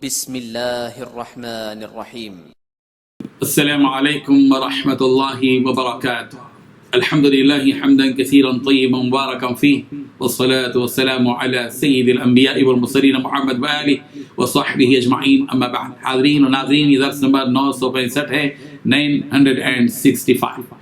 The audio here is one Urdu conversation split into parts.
بسم الله الرحمن الرحيم. السلام عليكم ورحمة الله وبركاته. الحمد لله حمدا كثيرا طيبا مباركا فيه، والصلاة والسلام على سيد الأنبياء والمرسلين محمد وآله وصحبه أجمعين. أما بعد. حاضرین و ناظرین، یہ درس نمبر 965 ہے، 965،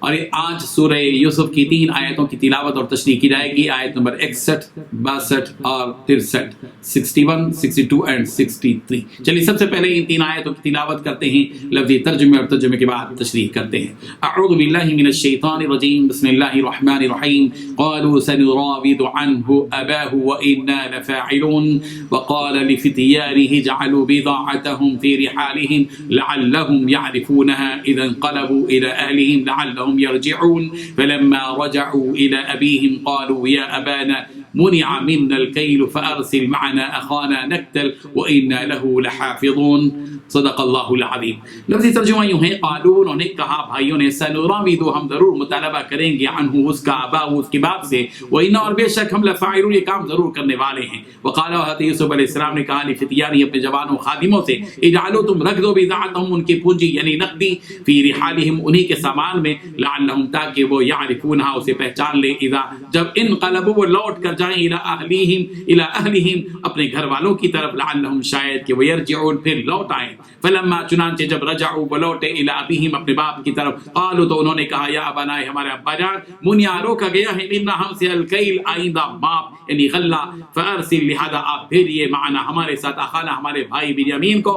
اور آج سورہ یوسف کی 3 آیتوں کی تلاوت اور تشریح کی جائے گی. آیت نمبر 61، 62 اور 63، 61، 62 اور 63. چلیے سب سے پہلے ان 3 آیتوں کی تلاوت کرتے ہیں، لفظی ترجمے اور ترجمے کے بعد تشریح کرتے ہیں. اعوذ باللہ من الشیطان الرجیم، بسم اللہ الرحمن الرحیم. قالوا سنراود عنه اباه وإنا لفاعلون وقال لفتيانه اجعلوا بضاعتهم في رحالهم لعلهم يعرفونها إذا انقلبوا إلى أهلهم لعلهم يرجعون فلما رجعوا إلى أبيهم قالوا يا أبانا منع منا الكيل فأرسل معنا أخانا نكتل وإنا له لحافظون. صدق اللہ العظیم. لفظی ترجمہ یوں ہے، قالوا، انہوں نے کہا بھائیوں نے، سنراود، ہم ضرور مطالبہ کریں گے، عنہ، اس کا، ابا، اس کے باپ سے، وإنا، اور بے شک ہم لفاعلون، یہ کام ضرور کرنے والے ہیں. وقال، حضرت یوسف علیہ السلام نے کہا لفتیانہ، اپنے جوانوں خادموں سے، اجعلوا، تم رکھ دو، بضاعتهم، ان کی پونجی یعنی نقدی، فی رحالہم، انہی کے سامان میں، لعلہم، تاکہ وہ یعرفونہا، اسے پہچان لے، اذا، جب انقلبوا، وہ لوٹ کر جائیں، الی اہلہم، اپنے گھر والوں کی طرف، لعلہم، شاید کہ وہ یرجعون، پھر لوٹ آئیں. فلما، چنانچہ جب رجعوا، وہ لوٹے، الی ابیہم، اپنے باپ کی طرف، قالوا، تو انہوں نے کہا، یا ابانا، ہمارے ابا جان، منع، روکا گیا ہے، منا، ہم سے، الکیل، آئندہ ماپ یعنی غلہ، فارسل، لہذا آپ بھیجیے، معنا، ہمارے ساتھ، اخانا، ہمارے بھائی بنیامین کو،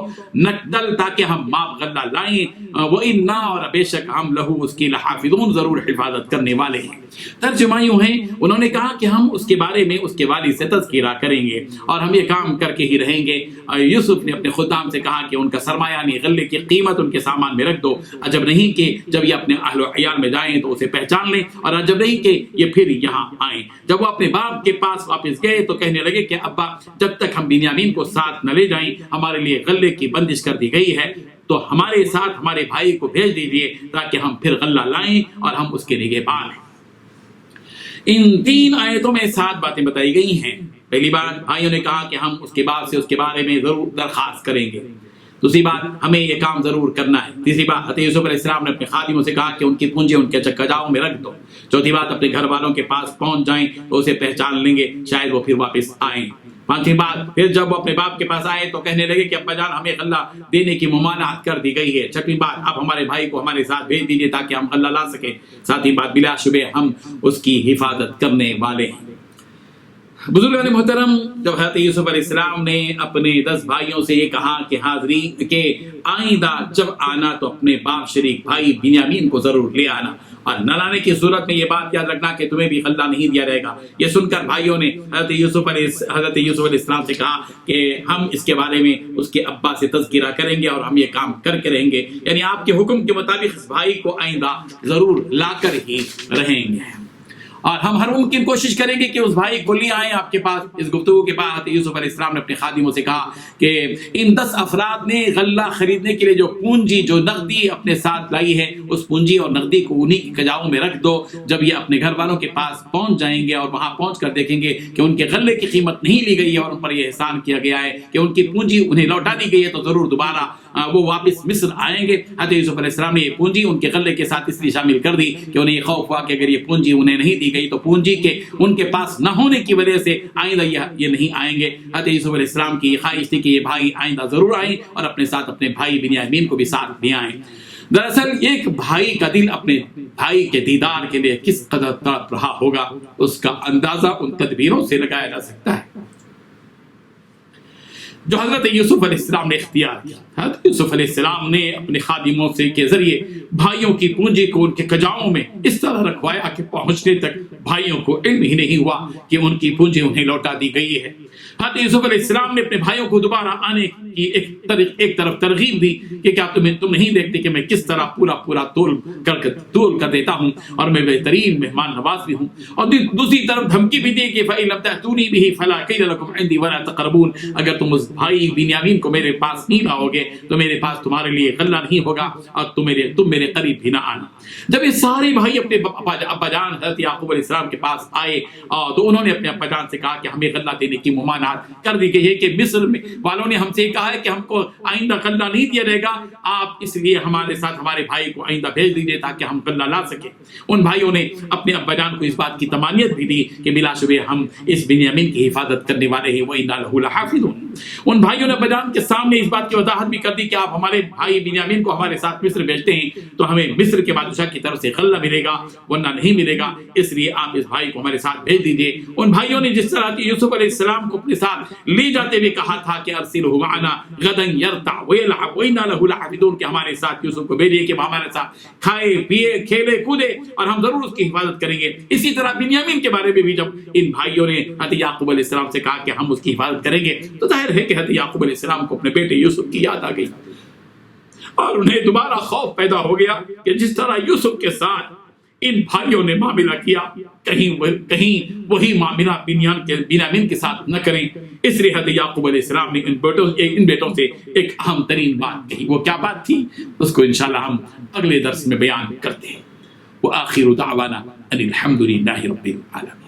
نقتل، تاکہ ہم ماپ غلہ لائیں، وإنا، اور بے شک ہم، لہو، اس کی، لحافظون، ضرور حفاظت کرنے والے ہیں. ترجمہ یوں ہے، انہوں نے کہا کہ ہم اس کے بارے میں اس کے والد سے تذکرہ کریں گے اور ہم یہ کام کر کے ہی رہیں گے. یوسف نے اپنے خدام سے کہا کہ ان کا سرمایہ یعنی غلے کی قیمت ان کے سامان میں رکھ دو، عجب نہیں کہ جب یہ اپنے اہل و عیال میں جائیں تو اسے پہچان لیں، اور عجب نہیں کہ یہ پھر یہاں آئیں. جب وہ اپنے باپ کے پاس واپس گئے تو کہنے لگے کہ ابا، جب تک ہم بنیامین کو ساتھ نہ لے جائیں، ہمارے لیے غلے کی بندش کر دی گئی ہے، تو ہمارے ساتھ ہمارے بھائی کو بھیج دیجیے تاکہ ہم پھر غلہ لائیں اور ہم اس کے نگہبان ہیں. ان 3 آیتوں میں 7 باتیں بتائی گئی ہیں. پہلی بات، بھائیوں نے کہا کہ ہم اس کے باپ سے اس کے بارے میں ضرور درخواست کریں گے. دوسری بات، ہمیں یہ کام ضرور کرنا ہے. تیسری بات، حضرت یوسف علیہ السلام نے اپنے خادموں سے کہا کہ ان کی پونجی ان کے چکاجاؤں میں رکھ دو. چوتھی بات، اپنے گھر والوں کے پاس پہنچ جائیں تو اسے پہچان لیں گے، شاید وہ پھر واپس آئیں. پانچویں بات، پھر جب وہ اپنے باپ کے پاس آئے تو کہنے لگے کہ ابا جان، ہمیں غلہ دینے کی ممانعت کر دی گئی ہے. چھٹویں بات، اب ہمارے بھائی کو ہمارے ساتھ بھیج دیجیے تاکہ ہم غلہ لا سکیں. ساتویں بات، بلا شبہ ہم اس کی حفاظت کرنے والے ہیں. بزرگان محترم، جب حضرت یوسف علیہ السلام نے اپنے 10 بھائیوں سے یہ کہا کہ حاضرین کہ آئندہ جب آنا تو اپنے باپ شریک بھائی بنیامین کو ضرور لے آنا، اور نہ لانے کی صورت میں یہ بات یاد رکھنا کہ تمہیں بھی غلہ نہیں دیا جائے گا. یہ سن کر بھائیوں نے حضرت یوسف علیہ السلام سے کہا کہ ہم اس کے بارے میں اس کے ابا سے تذکرہ کریں گے اور ہم یہ کام کر کے رہیں گے، یعنی آپ کے حکم کے مطابق اس بھائی کو آئندہ ضرور لا کر ہی رہیں گے، اور ہم ہر ممکن کوشش کریں گے کہ اس بھائی کو لے آئیں آپ کے پاس. اس گفتگو کے بعد یوسف علیہ السلام نے اپنے خادموں سے کہا کہ ان 10 افراد نے غلہ خریدنے کے لیے جو پونجی، جو نقدی اپنے ساتھ لائی ہے، اس پونجی اور نقدی کو انہی کی کجاؤں میں رکھ دو. جب یہ اپنے گھر والوں کے پاس پہنچ جائیں گے اور وہاں پہنچ کر دیکھیں گے کہ ان کے غلے کی قیمت نہیں لی گئی ہے اور ان پر یہ احسان کیا گیا ہے کہ ان کی پونجی انہیں لوٹا دی گئی ہے، تو ضرور دوبارہ وہ واپس مصر آئیں گے. حضرت یوسف علیہ السلام نے یہ پونجی ان کے غلے کے ساتھ اس لیے شامل کر دی کہ انہیں یہ خوف ہوا کہ اگر یہ پونجی انہیں نہیں دی گئی تو پونجی کے ان کے پاس نہ ہونے کی وجہ سے آئندہ یہ نہیں آئیں گے. حضرت یوسف علیہ السلام کی یہ خواہش تھی کہ یہ بھائی آئندہ ضرور آئیں اور اپنے ساتھ اپنے بھائی بنیامین کو بھی ساتھ لے آئیں. دراصل ایک بھائی کا دل اپنے بھائی کے دیدار کے لیے کس قدر تڑپ رہا ہوگا، اس کا اندازہ ان تدبیروں سے لگایا جا سکتا ہے جو حضرت یوسف علیہ السلام نے اختیار کیا. حضرت یوسف علیہ السلام نے اپنے خادموں سے کے ذریعے بھائیوں کی پونجی کو ان کے کجاؤں میں اس طرح رکھوایا کہ پہنچنے تک بھائیوں کو علم ہی نہیں ہوا کہ ان کی پونجی انہیں لوٹا دی گئی ہے. حضرت یوسف علیہ السلام نے اپنے بھائیوں کو دوبارہ آنے کی ایک طرف ترغیب دی کہ کیا تم نہیں دیکھتے کہ میں کس طرح پورا تول کر دیتا ہوں اور میں بہترین مہمان نواز بھی ہوں. اور دوسری طرف دھمکی بھی دی کہ فَإِن لَمْ تَأْتُونِي بِهِ فَلَا كَيْدَ لَكُمْ عِندِي وَلَا تَقْرَبُونَ، اگر تم اس بھائی بنیامین کو میرے پاس نہیں لاؤ گے تو میرے پاس تمہارے لیے غلہ نہیں ہوگا اور تم میرے قریب بھی نہ آنا. جب یہ سارے بھائی اپنے ابا جان حضرت یعقوب علیہ السلام کے پاس آئے تو انہوں نے اپنے ابا جان سے کہا کہ ہمیں غلہ دینے کی ممانعت کر دی گئی ہے کہ مصر والوں نے ہم سے کہا ہے کہ ہم کو آئندہ غلہ نہیں دیا جائے گا، آپ اس لیے ہمارے ساتھ ہمارے بھائی کو آئندہ بھیج دیجیے تاکہ ہم غلہ لا سکیں. ان بھائیوں نے اپنے ابا جان کو اس بات کی تمانیت بھی دی کہ بلا شبہ ہم اس بنیامین کی حفاظت کرنے والے ہیں، وَإِنَّا لَهُ لَحَافِظُونَ. ان بھائیوں نے ابا جان کے سامنے اس بات کی وضاحت بھی کر دی کہ آپ ہمارے بھائی بنیامین کو ہمارے ساتھ مصر بھیجتے ہیں تو ہمیں مصر کے بادشاہ کی طرف سے غلہ ملے گا ورنہ نہیں ملے گا، اس لیے آپ اس بھائی کو ہمارے ساتھ بھیج دیجیے. ان بھائیوں نے جس طرح کہ یوسف علیہ السلام کو اپنے ساتھ لے جاتے ہوئے کہا تھا کہ ارسلہ معنا غدا یرتع ویلعب وإنا له لعابدون، کہ ہمارے ساتھ یوسف کو بھیجیے کہ وہ ہمارے ساتھ کھائے پیے کھیلے کودے اور ہم ضرور اس کی حفاظت کریں گے. اسی طرح بنیامین کے بارے میں بھی جب ان بھائیوں نے حضرت یعقوب علیہ السلام سے کہا کہ ہم اس کی حفاظت کریں گے تو ظاہر ہے کہ حضرت یعقوب علیہ السلام کو اپنے بیٹے یوسف کی یاد آ گئی اور انہیں دوبارہ خوف پیدا ہو گیا کہ جس طرح یوسف کے ساتھ ان بھائیوں نے معاملہ کیا کہیں وہی معاملہ بنیامین کے ساتھ نہ کریں. اس لیے حضرت یعقوب علیہ السلام نے ان بیٹوں سے ایک اہم ترین بات کہی. وہ کیا بات تھی اس کو انشاءاللہ ہم اگلے درس میں بیان کرتے ہیں. وآخر دعوانا ان الحمد للہ رب العالمین.